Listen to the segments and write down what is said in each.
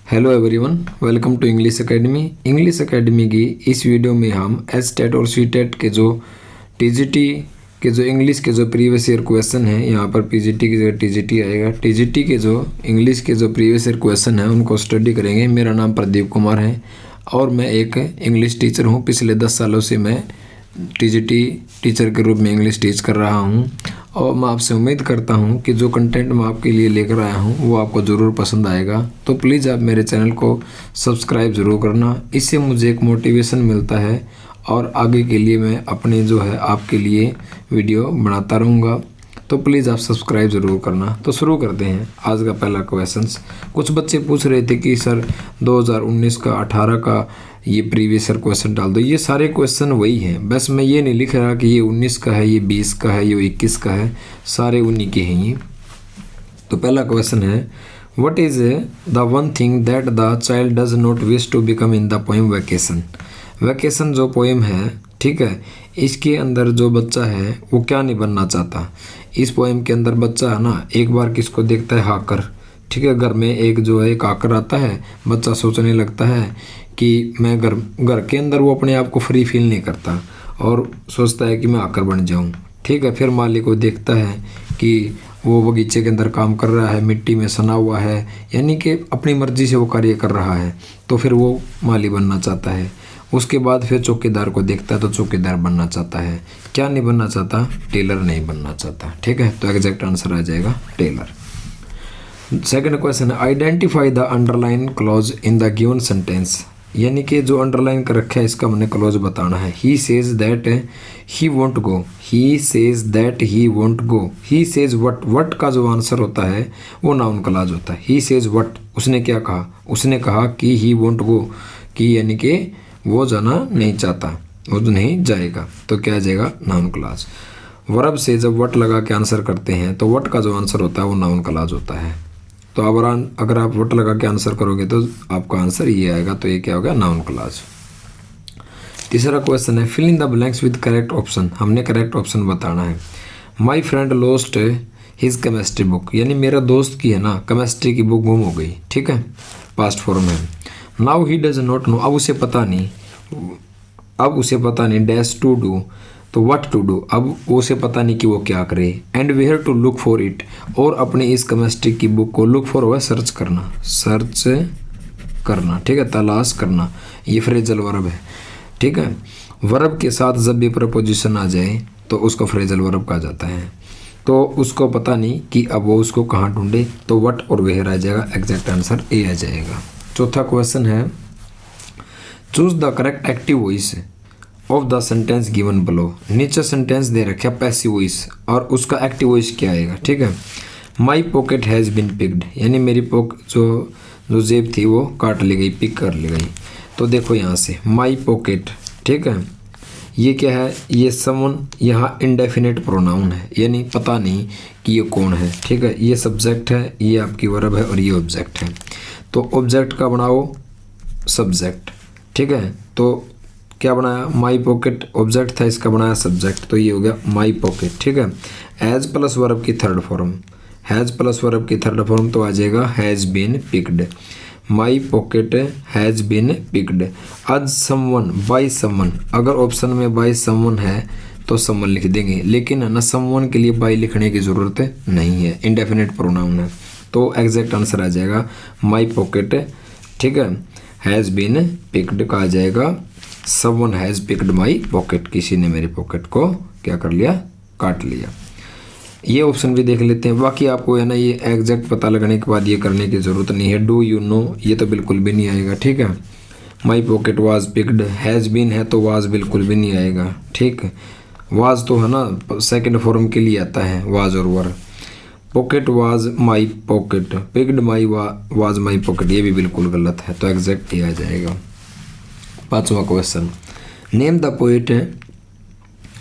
Hello everyone, welcome to English academy. English academy की इस video में हम एसटेट और सीटेट के जो टीजीटी के जो इंग्लिश के जो प्रीवियस ईयर क्वेश्चन हैं, यहाँ पर पीजीटी की जगह टीजीटी आएगा। टीजीटी के जो इंग्लिश के जो प्रीवियस ईयर क्वेश्चन हैं उनको स्टडी करेंगे। मेरा नाम प्रदीप कुमार है और मैं एक इंग्लिश टीचर हूँ। पिछले 10 सालों से मैं टीजीटी टीचर के रूप में इंग्लिश टीच कर रहा हूँ और मैं आपसे उम्मीद करता हूँ कि जो कंटेंट मैं आपके लिए लेकर आया हूँ वो आपको ज़रूर पसंद आएगा। तो प्लीज़ आप मेरे चैनल को सब्सक्राइब ज़रूर करना, इससे मुझे एक मोटिवेशन मिलता है और आगे के लिए मैं अपने जो है आपके लिए वीडियो बनाता रहूँगा। तो प्लीज़ आप सब्सक्राइब ज़रूर करना। तो शुरू करते हैं आज का पहला क्वेश्चन। कुछ बच्चे पूछ रहे थे कि सर 2019 का 18 का ये प्रीवियस ईयर क्वेश्चन डाल दो। ये सारे क्वेश्चन वही हैं, बस मैं ये नहीं लिख रहा कि ये 19 का है, ये 20 का है, ये 21 का है, सारे उन्हीं के हैं ये। तो पहला क्वेश्चन है, what is the one thing that the child does not wish to become in the poem vacation. Vacation जो पोएम है, ठीक है, इसके अंदर जो बच्चा है वो क्या नहीं बनना चाहता। इस पोएम के अंदर बच्चा है ना, एक बार किसको देखता है, हाकर। ठीक है, घर में एक जो है एक हाकर आता है, बच्चा सोचने लगता है कि मैं घर के अंदर वो अपने आप को फ्री फील नहीं करता और सोचता है कि मैं हाकर बन जाऊं। ठीक है, फिर माली को देखता है कि वो बगीचे के अंदर काम कर रहा है, मिट्टी में सना हुआ है, यानी कि अपनी मर्जी से वो कार्य कर रहा है, तो फिर वो माली बनना चाहता है। उसके बाद फिर चौकीदार को देखता है तो चौकीदार बनना चाहता है। क्या नहीं बनना चाहता? टेलर नहीं बनना चाहता। ठीक है, तो एग्जैक्ट आंसर आ जाएगा टेलर। सेकंड क्वेश्चन है, identify the underline clause in the given sentence. यानी कि जो अंडरलाइन कर रखा है इसका हमने क्लॉज बताना है। He says that he won't go, he says that he won't go, he says what. What का जो आंसर होता है वो नाउन क्लॉज होता है। ही सेज वट, उसने क्या कहा? उसने कहा कि ही वोंट गो, कि यानी कि वो जाना नहीं चाहता, वो नहीं जाएगा। तो क्या आ जाएगा? Noun clause. वर्ब से जब वट लगा के आंसर करते हैं तो वट का जो आंसर होता है वो नाउन क्लॉज होता है। तो अगर आप वट लगा के आंसर करोगे तो आपका आंसर ये आएगा। तो ये क्या होगा? Noun clause. तीसरा क्वेश्चन है, fill in the blanks with correct option. हमने करेक्ट ऑप्शन बताना है। My friend lost his chemistry book, यानी मेरा दोस्त की है ना केमिस्ट्री की बुक गुम हो गई। ठीक है, पास्ट फॉर्म है। Now he does not know, अब उसे पता नहीं डैश टू डू, तो व्हाट टू डू, अब उसे पता नहीं कि वो क्या करे। And where to look for it, और अपने इस केमिस्ट्री की बुक को लुक फॉर हुआ सर्च करना। ठीक है, तलाश करना, ये फ्रेजल वर्ब है। ठीक है, वर्ब के साथ जब भी प्रपोजिशन आ जाए तो उसको फ्रेजल वर्ब कहा जाता है। तो उसको पता नहीं कि अब वो उसको कहाँ ढूंढे, तो व्हाट और वेयर आ जाएगा। एग्जैक्ट आंसर ए आ जाएगा। चौथा क्वेश्चन है, choose the correct active voice of the sentence given below. नीचे सेंटेंस दे रखा पैसिव वॉइस और उसका एक्टिव वॉइस क्या आएगा। ठीक है, my pocket has been picked, यानी मेरी जो जेब थी वो काट ली गई, पिक कर ली गई। तो देखो यहाँ से माई पॉकेट, ठीक है, ये क्या है? ये समवन, यहाँ इंडेफिनेट प्रोनाउन है, यानी पता नहीं कि ये कौन है। ठीक है, ये सब्जेक्ट है, ये आपकी वर्ब है और ये ऑब्जेक्ट है। तो ऑब्जेक्ट का बनाओ सब्जेक्ट। ठीक है, तो क्या बनाया? माई पॉकेट ऑब्जेक्ट था, इसका बनाया सब्जेक्ट, तो ये हो गया माई पॉकेट। ठीक है, एज प्लस वर्ब की third form, has plus verb की थर्ड फॉर्म तो आ जाएगा has been picked. My pocket has been picked. आज समवन बाय समवन, अगर ऑप्शन में बाय समवन है तो समवन लिख देंगे, लेकिन है ना समवन के लिए बाय लिखने की ज़रूरत नहीं है, इंडेफिनेट प्रोनाउन है। तो एग्जैक्ट आंसर आ जाएगा माई पॉकेट। ठीक है, हैज़ बीन पिक्ड का आ जाएगा someone has picked my pocket, किसी ने मेरी पॉकेट को क्या कर लिया? काट लिया। ये ऑप्शन भी देख लेते हैं। बाकी आपको है ना ये एग्जैक्ट पता लगने के बाद ये करने की ज़रूरत नहीं है। डू यू नो, ये तो बिल्कुल भी नहीं आएगा। ठीक है, my pocket was picked, has been है तो वाज बिल्कुल भी नहीं आएगा। ठीक है, वाज तो है ना सेकंड फॉर्म के लिए आता है, वाज और were. Pocket was my pocket, picked my was my pocket, ये भी बिल्कुल गलत है। तो एग्जैक्ट ये आ जाएगा। पांचवा question, name the poet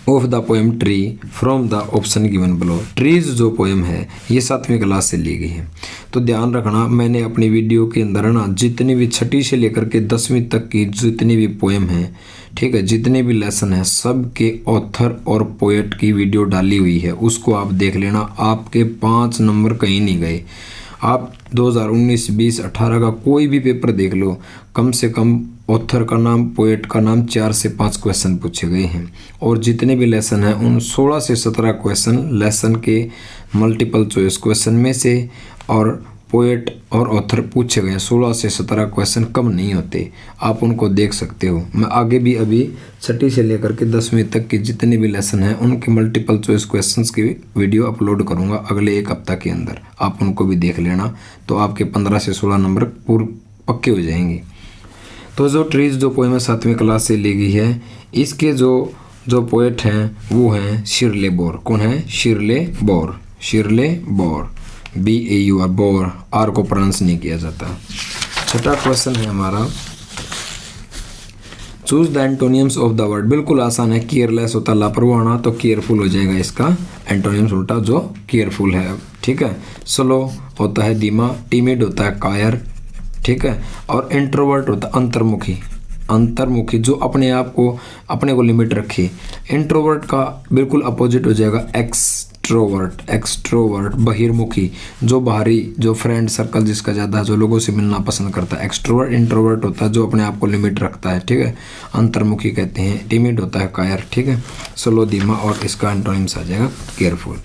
of the poem tree from the option given below. Trees जो पोएम है ये 7वीं क्लास से ली गई है। तो ध्यान रखना, मैंने अपनी वीडियो के अंदर ना जितनी भी 6ठी से लेकर के 10वीं तक की जितनी भी पोएम है, ठीक है, जितने भी लेसन है, सब के ऑथर और पोएट की वीडियो डाली हुई है, उसको आप देख लेना। आपके 5 नंबर कहीं नहीं गए। आप 2019, 20, 18 का कोई भी पेपर देख लो, कम से कम ऑथर का नाम, पोएट का नाम 4 से 5 क्वेश्चन पूछे गए हैं। और जितने भी लेसन हैं उन 16 से 17 क्वेश्चन लेसन के मल्टीपल चॉइस क्वेश्चन में से और पोएट और ऑथर पूछे गए हैं। 16 से 17 क्वेश्चन कम नहीं होते, आप उनको देख सकते हो। मैं आगे भी अभी 6ठी से लेकर के 10वीं तक के जितने भी लेसन हैं उनके मल्टीपल चॉइस क्वेश्चंस की वीडियो अपलोड करूंगा अगले 1 हफ्ता के अंदर, आप उनको भी देख लेना, तो आपके 15 से 16 नंबर पूरे पक्के हो जाएंगे। तो जो ट्रीज जो पोएम है 7वीं क्लास से ली गई है, इसके जो पोएट हैं वो हैं शिरले बोर। कौन है? शिरले बोर। शिरले बोर, BAUR, बोर, आर को प्रोनाउंस नहीं किया जाता। 6ठा क्वेश्चन है हमारा, choose the एंटोनियम्स of the word. बिल्कुल आसान है। केयरलेस होता है लापरवाह, तो केयरफुल हो जाएगा इसका एंटोनियम्स उल्टा जो केयरफुल है। ठीक है। स्लो होता है धीमा, टिमिड होता है कायर, ठीक है। और इंट्रोवर्ट होता है अंतर्मुखी। अंतर्मुखी जो अपने को लिमिट रखे। इंट्रोवर्ट का बिल्कुल अपोजिट हो जाएगा एक्सट्रोवर्ट। एक्सट्रोवर्ट बहिर्मुखी, जो बाहरी, जो फ्रेंड सर्कल जिसका ज़्यादा है, जो लोगों से मिलना पसंद करता है। एक्सट्रोवर्ट इंट्रोवर्ट होता है जो अपने आप को लिमिट रखता है, ठीक है, अंतर्मुखी कहते हैं। टिमिड होता है कायर, ठीक है। स्लो धीमा, और इसका एंटोनिम्स आ जाएगा careful.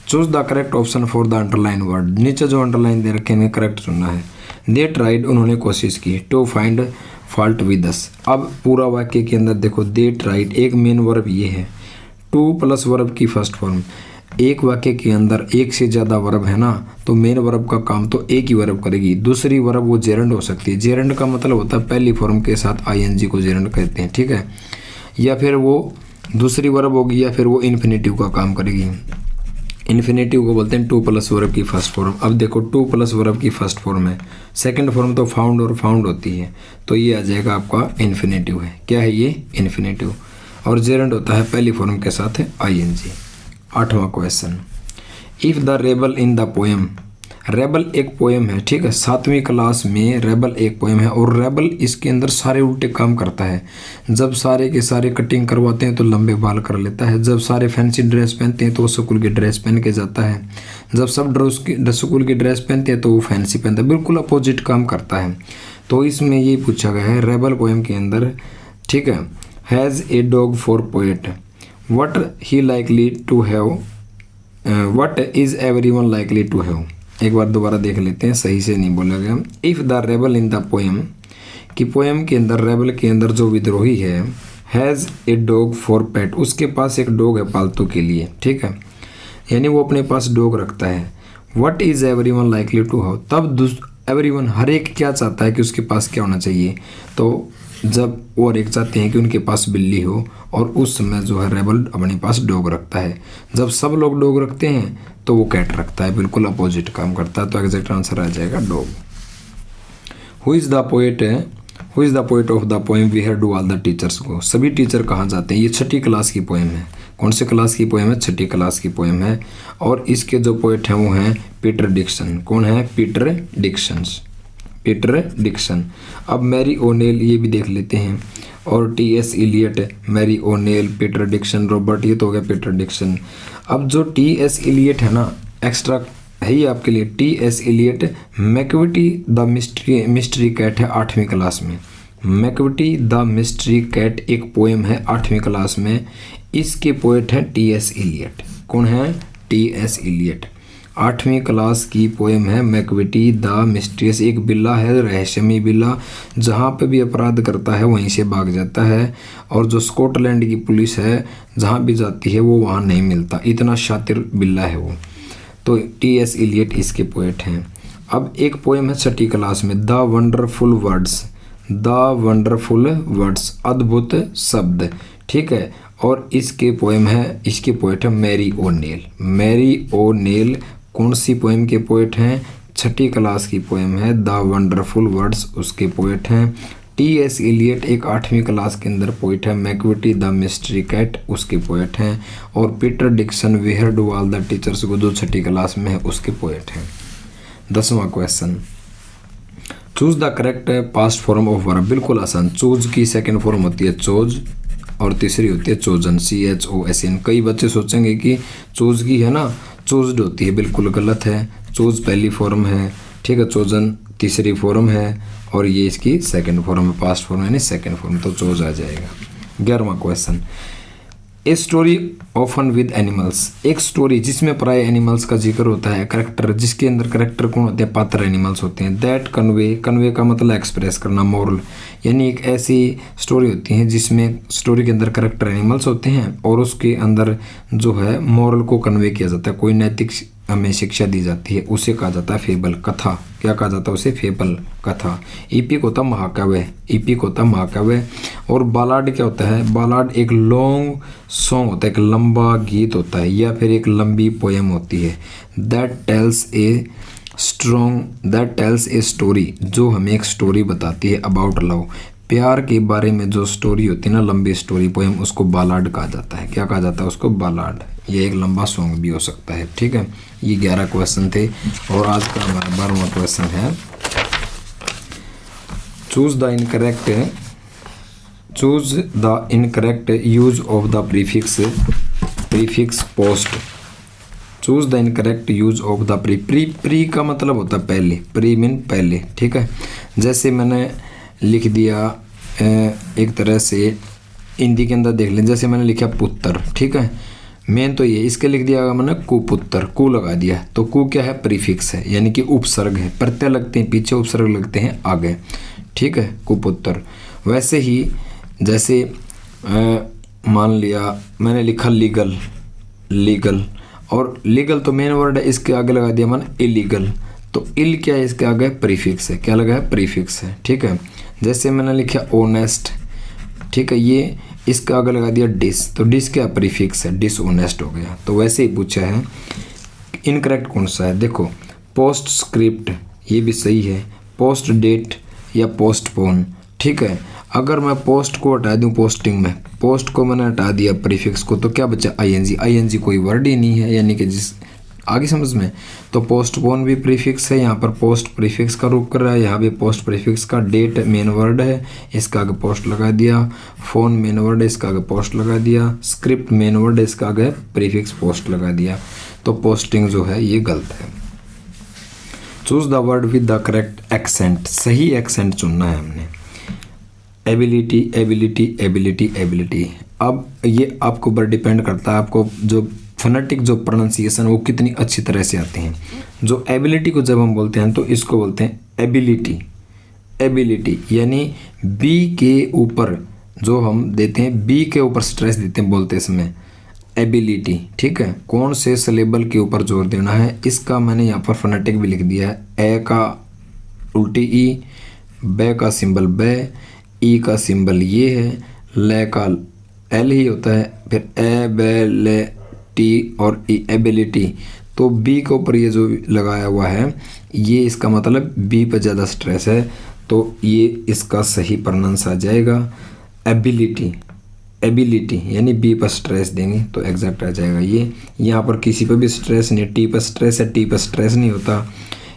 Choose the correct option for the underline word. नीचे जो अंडरलाइन दे रखे हैं करेक्ट चुनना है। दे ट्राइड, उन्होंने कोशिश की, to find fault with us. अब पूरा वाक्य के अंदर देखो, दे ट्राइड, एक मेन वर्ब ये है, टू प्लस वर्ब की फर्स्ट फॉर्म। एक वाक्य के अंदर एक से ज़्यादा वर्ब है ना, तो मेन वर्ब का काम तो एक ही वर्ब करेगी। दूसरी वर्ब वो जेरेंड हो सकती है। जेरेंड का मतलब होता है पहली फॉर्म के साथ ING को जेरेंड कहते हैं, ठीक है। या फिर वो दूसरी वर्ब होगी, या फिर वो इन्फिनेटिव का काम करेगी। इन्फिनेटिव को बोलते हैं टू प्लस वर्ब की फर्स्ट फॉर्म। अब देखो, टू प्लस वर्ब की फर्स्ट फॉर्म है, सेकंड फॉर्म तो फाउंड और फाउंड होती है, तो ये आ जाएगा आपका इन्फिनेटिव है। क्या है ये? इन्फिनेटिव। और जेरेंड होता है पहली फॉर्म के साथ ING। 8वां question, if the rebel in the poem. Rebel एक पोएम है, ठीक है। 7वीं क्लास में रेबल एक पोएम है, और रेबल इसके अंदर सारे उल्टे काम करता है। जब सारे के सारे कटिंग करवाते हैं तो लंबे बाल कर लेता है। जब सारे फैंसी ड्रेस पहनते हैं तो वो स्कूल की ड्रेस पहन के जाता है। जब सब स्कूल की ड्रेस पहनते हैं तो वो फैंसी पहनता है। बिल्कुल अपोजिट काम करता है। तो इसमें ये पूछा गया है रेबल पोएम के अंदर, ठीक है, has a dog for poet, what he likely to have, what is everyone likely to have. एक बार दोबारा देख लेते हैं, सही से नहीं बोला गया। If the rebel in the poem, कि पोएम के अंदर, रेबल के अंदर जो विद्रोही है, हैज़ ए डॉग फॉर पेट, उसके पास एक डॉग है पालतू के लिए, ठीक है, यानी वो अपने पास डॉग रखता है। What is everyone likely to have, तब एवरीवन, हर एक क्या चाहता है कि उसके पास क्या होना चाहिए, तो जब और एक चाहते हैं कि उनके पास बिल्ली हो, और उस समय जो है रेबल अपने पास डॉग रखता है। जब सब लोग डॉग रखते हैं तो वो कैट रखता है, बिल्कुल अपोजिट काम करता है। तो एग्जैक्ट आंसर आ जाएगा dog. Who is the poet है, who is the poet of the poem we have do all the teachers को। सभी टीचर कहाँ जाते हैं। ये 6ठी क्लास की पोएम है। कौन से क्लास की पोएम है? 6ठी क्लास की पोएम है। और इसके जो पोएट हैं वो हैं पीटर डिक्सन। कौन है? Peter Dixon's, Peter Dixon. अब मैरी ओनेल, ये भी देख लेते हैं, और T.S. Eliot, Mary O'Neill, Peter Dixon, Robert, ये तो हो गया पीटर डिक्सन। अब जो T.S. इलियट है ना, एक्स्ट्रा है ही आपके लिए। T.S. Eliot Macavity the mystery cat है 8वीं क्लास में। मैकविटी द मिस्ट्री कैट एक पोएम है 8वीं क्लास में। इसके पोएट हैं T.S. इलियट। कौन है? T.S. इलियट। 8वीं क्लास की पोएम है मैकविटी द मिस्ट्रियस। एक बिल्ला है, रहस्यमयी बिल्ला, जहाँ पे भी अपराध करता है वहीं से भाग जाता है, और जो स्कॉटलैंड की पुलिस है जहाँ भी जाती है वो वहाँ नहीं मिलता, इतना शातिर बिल्ला है वो। तो T.S. इलियट इसके पोएट हैं। अब एक पोएम है 6ठी क्लास में, the wonderful words, the wonderful words, अद्भुत शब्द, ठीक है। और इसके पोएम है, इसके पोएट है मैरी ओनेल। मैरी ओनेल कौन सी पोएम के पोएट हैं? 6ठी क्लास की पोएम है द वंडरफुल वर्ड्स, उसके पोएट हैं। T.S. इलियट एक 8वीं क्लास के अंदर पोएट है, मैकविटी द मिस्ट्री कैट उसके पोएट हैं, और Peter Dixon we have do all the teachers को जो 6ठी क्लास में है उसके पोएट हैं। 10वां question, choose the correct past form of verb. बिल्कुल आसान। चूज की सेकेंड फॉर्म होती है चोज, और तीसरी होती है चोजन, CHOSN। कई बच्चे सोचेंगे कि चूज की है ना चूज्ड होती है, बिल्कुल गलत है। चूज पहली फॉर्म है, ठीक है, चोजन तीसरी फॉर्म है और ये इसकी सेकंड फॉर्म है, पास्ट फॉर्म यानी सेकंड फॉर्म, तो चोज आ जाएगा। 11वां question, a story often with animals, एक स्टोरी जिसमें प्राय एनिमल्स का जिक्र होता है, करेक्टर जिसके अंदर करेक्टर कौन होते हैं, पात्र एनिमल्स होते हैं। दैट कन्वे, कन्वे का मतलब एक्सप्रेस करना, मोरल, यानी एक ऐसी स्टोरी होती है जिसमें स्टोरी के अंदर करेक्टर एनिमल्स होते हैं और उसके अंदर जो है मोरल को कन्वे किया जाता है, कोई नैतिक हमें शिक्षा दी जाती है, उसे कहा जाता है फेबल, कथा। क्या कहा जाता है उसे, फेबल, कथा। ईपिक होता है महाकाव्य, ईपिक होता है महाकाव्य। और बालाड क्या होता है, बालाड एक लॉन्ग सॉन्ग होता है, एक लंबा गीत होता है या फिर एक लंबी पोएम होती है। दैट टेल्स ए स्टोरी, जो हमें एक स्टोरी बताती है अबाउट लव, प्यार के बारे में जो स्टोरी होती है ना, लंबी स्टोरी पोएम, उसको बालाड कहा जाता है। क्या कहा जाता है उसको, बालाड। ये एक लंबा सॉन्ग भी हो सकता है, ठीक है। ये 11 क्वेश्चन थे और आज का हमारा 12वां क्वेश्चन है, choose the incorrect use of the prefix post. Choose the incorrect use of the pre का मतलब होता है पहले, प्री मीन पहले, ठीक है। जैसे मैंने लिख दिया एक तरह से हिंदी के अंदर देख लें, जैसे मैंने लिखा पुत्र, ठीक है, मेन तो ये, इसके लिख दिया मैंने कुपुत्र, कु लगा दिया, तो कु क्या है, प्रीफिक्स है, यानी कि उपसर्ग है, प्रत्यय लगते हैं पीछे, उपसर्ग लगते हैं आगे, ठीक है, कुपुत्र। वैसे ही जैसे मान लिया मैंने लिखा लीगल, और लीगल तो मेन वर्ड है, इसके आगे लगा दिया मैंने इलीगल, तो इल क्या है, इसके आगे प्रीफिक्स है, क्या लगा है, प्रीफिक्स है, ठीक है। जैसे मैंने लिखा ऑनेस्ट, ठीक है, ये इसका आगे लगा दिया डिस, तो डिस क्या प्रीफिक्स है, डिसऑनेस्ट हो गया। तो वैसे ही पूछा है इनकरेक्ट कौन सा है, देखो पोस्ट स्क्रिप्ट, ये भी सही है, पोस्ट डेट या पोस्टपोन, ठीक है। अगर मैं पोस्ट को हटा दूं, पोस्टिंग में पोस्ट को मैंने हटा दिया प्रीफिक्स को, तो क्या बचा, आईएनजी कोई वर्ड ही नहीं है, यानी कि जिस आगे समझ में। तो पोस्टपोन भी प्रीफिक्स है, यहाँ पर पोस्ट प्रीफिक्स का रूप कर रहा है, यहाँ भी पोस्ट प्रीफिक्स का, डेट मेन वर्ड है, इसका आगे पोस्ट लगा दिया, फोन मेन वर्ड है, इसका आगे पोस्ट लगा दिया, स्क्रिप्ट मेन वर्ड है, इसका आगे प्रीफिक्स पोस्ट लगा दिया, तो पोस्टिंग जो है ये गलत है। Choose the word with the correct accent, सही एक्सेंट चुनना है हमने। एबिलिटी, अब ये आपके ऊपर डिपेंड करता है, आपको जो फोनेटिक जो प्रोनाउंसिएशन वो कितनी अच्छी तरह से आती हैं। जो एबिलिटी को जब हम बोलते हैं तो इसको बोलते हैं एबिलिटी, यानी बी के ऊपर जो हम देते हैं, बी के ऊपर स्ट्रेस देते हैं बोलते समय, एबिलिटी, ठीक है। कौन से सिलेबल के ऊपर जोर देना है, इसका मैंने यहाँ पर फोनेटिक भी लिख दिया है। ए का उल्टी ई, बे का सिंबल बे, ई का सिंबल ये है, ले का एल ही होता है, फिर एबिलिटी और एबिलिटी, तो बी के ऊपर ये जो लगाया हुआ है, ये इसका मतलब बी पर ज़्यादा स्ट्रेस है, तो ये इसका सही प्रोनाउंस आ जाएगा एबिलिटी, यानी बी पर स्ट्रेस देंगे तो एग्जैक्ट आ जाएगा। ये यहाँ पर किसी पर भी स्ट्रेस नहीं, टी पर स्ट्रेस है, टी पर स्ट्रेस नहीं होता।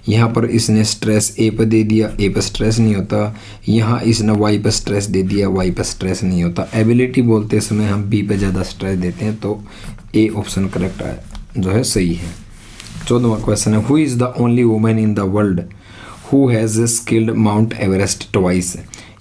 यहाँ पर इसने स्ट्रेस ए पर दे दिया, ए पर स्ट्रेस नहीं होता। यहाँ इसने वाई पर स्ट्रेस दे दिया, वाई पर स्ट्रेस नहीं होता। एबिलिटी बोलते समय हम बी पर ज़्यादा स्ट्रेस देते हैं, तो ए ऑप्शन करेक्ट है, जो है सही है। 14वां क्वेश्चन है, who is the only woman in the world who has skilled mount Everest twice.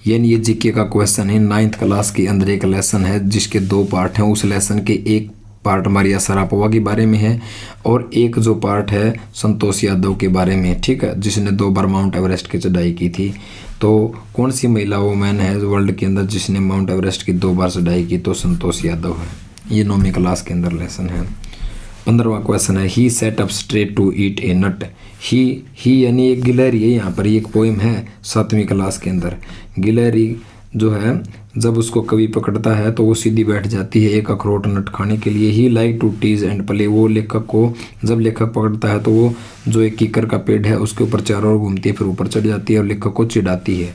यानी ये जीके का क्वेश्चन है, 9th क्लास के अंदर एक लेसन है जिसके 2 पार्ट हैं। उस लेसन के एक पार्ट मारिया सरापोवा के बारे में है और एक जो पार्ट है संतोष यादव के बारे में, ठीक है, जिसने 2 बार माउंट एवरेस्ट की चढ़ाई की थी। तो कौन सी महिला वुमेन है वर्ल्ड के अंदर जिसने माउंट एवरेस्ट की 2 बार चढ़ाई की, तो संतोष यादव है। ये 9वीं क्लास के अंदर लेसन है। 15वां क्वेश्चन है, he set up straight to eat a nut. He यानी एक गिलहरी है, यहाँ पर एक पोएम है 7वीं क्लास के अंदर। गिलहरी जो है जब उसको कवि पकड़ता है तो वो सीधी बैठ जाती है एक अखरोट नट खाने के लिए। He like to tease and play, वो लेखक को जब लेखक पकड़ता है तो वो जो एक कीकर का पेड़ है उसके ऊपर चारों ओर घूमती है, फिर ऊपर चढ़ जाती है और लेखक को चिढ़ाती है।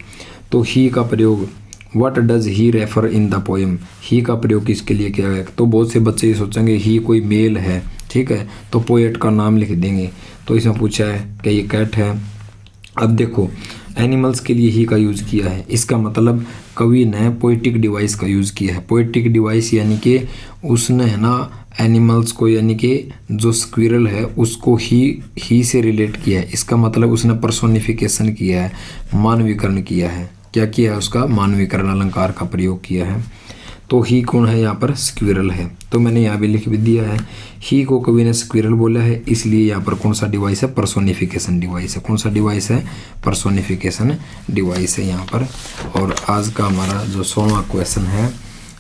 तो ही का प्रयोग, what does he refer in the poem, he का प्रयोग किसके लिए किया गया। तो बहुत से बच्चे ये सोचेंगे ही कोई मेल है, ठीक है, तो पोएट का नाम लिख देंगे। तो इसमें पूछा है कि ये कैट है। अब देखो एनिमल्स के लिए ही का यूज़ किया है, इसका मतलब कवि ने पोइटिक डिवाइस का यूज़ किया है। पोइटिक डिवाइस यानी कि उसने है ना एनिमल्स को यानी कि जो स्क्विरल है उसको ही से रिलेट किया है। इसका मतलब उसने पर्सोनिफिकेशन किया है, मानवीकरण किया है। क्या किया है? उसका मानवीकरण अलंकार का प्रयोग किया है। तो ही कौन है? यहाँ पर स्क्विरल है। तो मैंने यहाँ भी लिख भी दिया है, ही को कवि ने स्क्विरल बोला है, इसलिए यहाँ पर कौन सा डिवाइस है? पर्सोनिफिकेशन डिवाइस है। कौन सा डिवाइस है? पर्सोनिफिकेशन डिवाइस है यहाँ पर। और आज का हमारा जो 16वां क्वेश्चन है,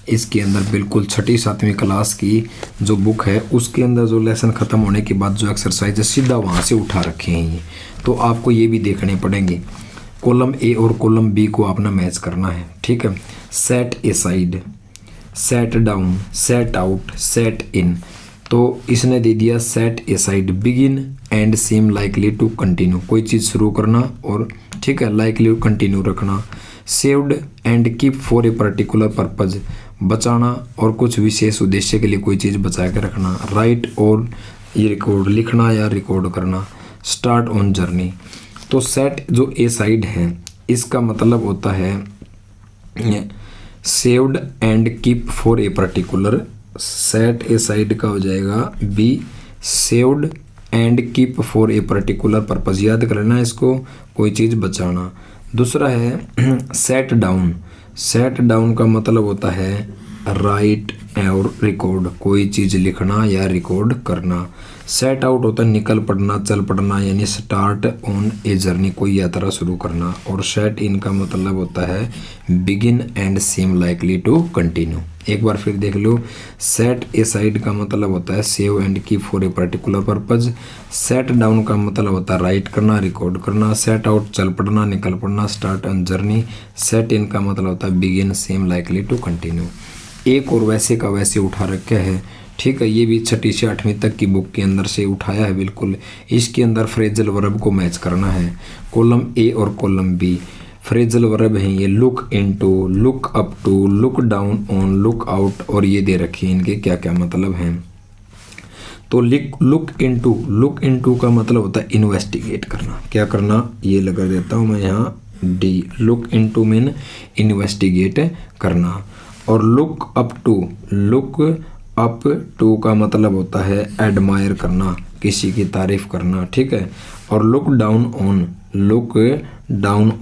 इसके अंदर बिल्कुल 6ठी 7वीं क्लास की जो बुक है उसके अंदर जो लेसन ख़त्म होने के बाद जो एक्सरसाइज है सीधा वहाँ से उठा रखे हैं ये। तो आपको ये भी देखने पड़ेंगे। कॉलम ए और कॉलम बी को आपने मैच करना है, ठीक है। Set A side, set down, set out, set in. तो इसने दे दिया set A side, begin and seem likely to continue, कोई चीज़ शुरू करना और ठीक है लाइकली टू कंटिन्यू रखना। Saved and keep for a particular purpose, बचाना और कुछ विशेष उद्देश्य के लिए कोई चीज़ बचा के रखना। राइट और ये रिकॉर्ड, लिखना या रिकॉर्ड करना। Start on journey. तो सेट जो ए साइड है इसका मतलब होता है saved and keep for a particular. Set A side का हो जाएगा B, saved and keep for a particular purpose, याद कर लेना इसको, कोई चीज़ बचाना। दूसरा है सेट डाउन। सेट डाउन का मतलब होता है राइट और रिकॉर्ड, कोई चीज़ लिखना या रिकॉर्ड करना। सेट आउट होता है निकल पड़ना, चल पड़ना, यानी स्टार्ट ऑन ए जर्नी, कोई यात्रा शुरू करना। और सेट इन का मतलब होता है begin and seem likely to continue. एक बार फिर देख लो, सेट ए साइड का मतलब होता है save and keep for a particular purpose. Set down का मतलब होता है राइट करना, रिकॉर्ड करना। सेट आउट चल पड़ना, निकल पड़ना, start on journey. Set in का मतलब होता है begin same likely to continue. एक और वैसे का वैसे उठा रखा है, ठीक है। ये भी 6ठी से 8वीं तक की बुक के अंदर से उठाया है बिल्कुल। इसके अंदर फ्रेजल वर्ब को मैच करना है। कॉलम ए और कॉलम बी फ्रेजल वर्ब हैं ये, look into, look up to, look down on, look out, और ये दे रखे हैं इनके क्या क्या मतलब हैं। तो लुक इनटू का मतलब होता है इन्वेस्टिगेट करना। क्या करना? ये लगा देता हूँ मैं यहाँ D. Look into mean investigate करना। और लुक अप टू का मतलब होता है एडमायर करना, किसी की तारीफ करना, ठीक है। और लुक डाउन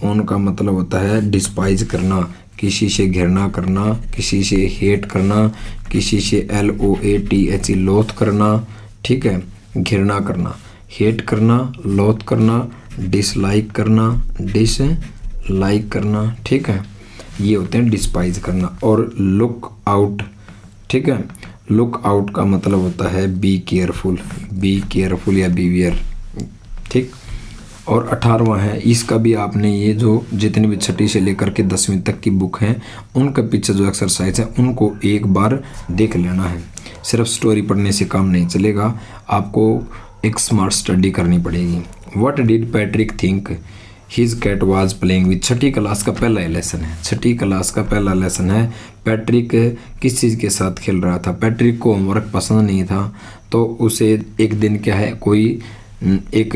ऑन का मतलब होता है डिस्पाइज करना, किसी से घृणा करना, किसी से हेट करना, किसी से LOATH लोथ करना, ठीक है। घृणा करना, हेट करना, लोथ करना, डिसलाइक करना, ठीक है। ये होते हैं डिस्पाइज करना। और लुक आउट, ठीक है। लुक आउट का मतलब होता है बी केयरफुल या बीवियर, ठीक। और 18वां है, इसका भी आपने ये जो जितनी भी 6ठी से लेकर के 10वीं तक की बुक है उनके पीछे जो एक्सरसाइज है उनको एक बार देख लेना है। सिर्फ स्टोरी पढ़ने से काम नहीं चलेगा, आपको एक स्मार्ट स्टडी करनी पड़ेगी। What did Patrick think his cat was playing with. 6ठी क्लास का पहला लेसन है। 6ठी क्लास का पहला लेसन है, पैट्रिक किस चीज़ के साथ खेल रहा था। पैट्रिक को होमवर्क पसंद नहीं था, तो उसे एक दिन क्या है, कोई एक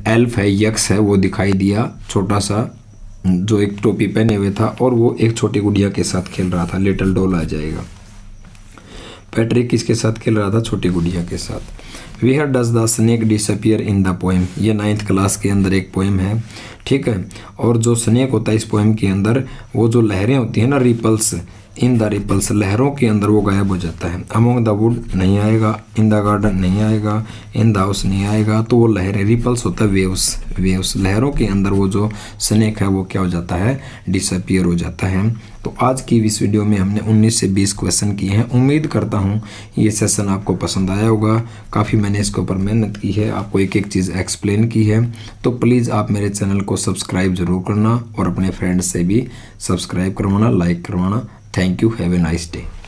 एल्फ है, यक्ष है, वो दिखाई दिया, छोटा सा, जो एक टोपी पहने हुए था, और वो एक छोटी गुड़िया के साथ खेल रहा था। लिटिल डॉल आ जाएगा। पैट्रिक किसके साथ खेल रहा था? छोटी गुड़िया के साथ। Where does the snake disappear in the poem. ये 9th क्लास के अंदर एक पोएम है, ठीक है। और जो स्नेक होता है इस पोएम के अंदर, वो जो लहरें होती हैं ना, रिपल्स, इन द रिपल्स, लहरों के अंदर वो गायब हो जाता है। अमोंग द वुड नहीं आएगा, इन द गार्डन नहीं आएगा, इन द हाउस नहीं आएगा। तो वो लहरें, रिपल्स होता है वेव्स, लहरों के अंदर वो जो स्नेक है वो क्या हो जाता है? डिसअपियर हो जाता है। तो आज की इस वीडियो में हमने 19 से 20 क्वेश्चन किए हैं। उम्मीद करता हूँ ये सेशन आपको पसंद आया होगा। काफ़ी मैंने इसके ऊपर मेहनत की है, आपको एक एक चीज़ एक्सप्लेन की है। तो प्लीज़ आप मेरे चैनल को सब्सक्राइब ज़रूर करना और अपने फ्रेंड्स से भी सब्सक्राइब करवाना, लाइक करवाना। Thank you, have a nice day.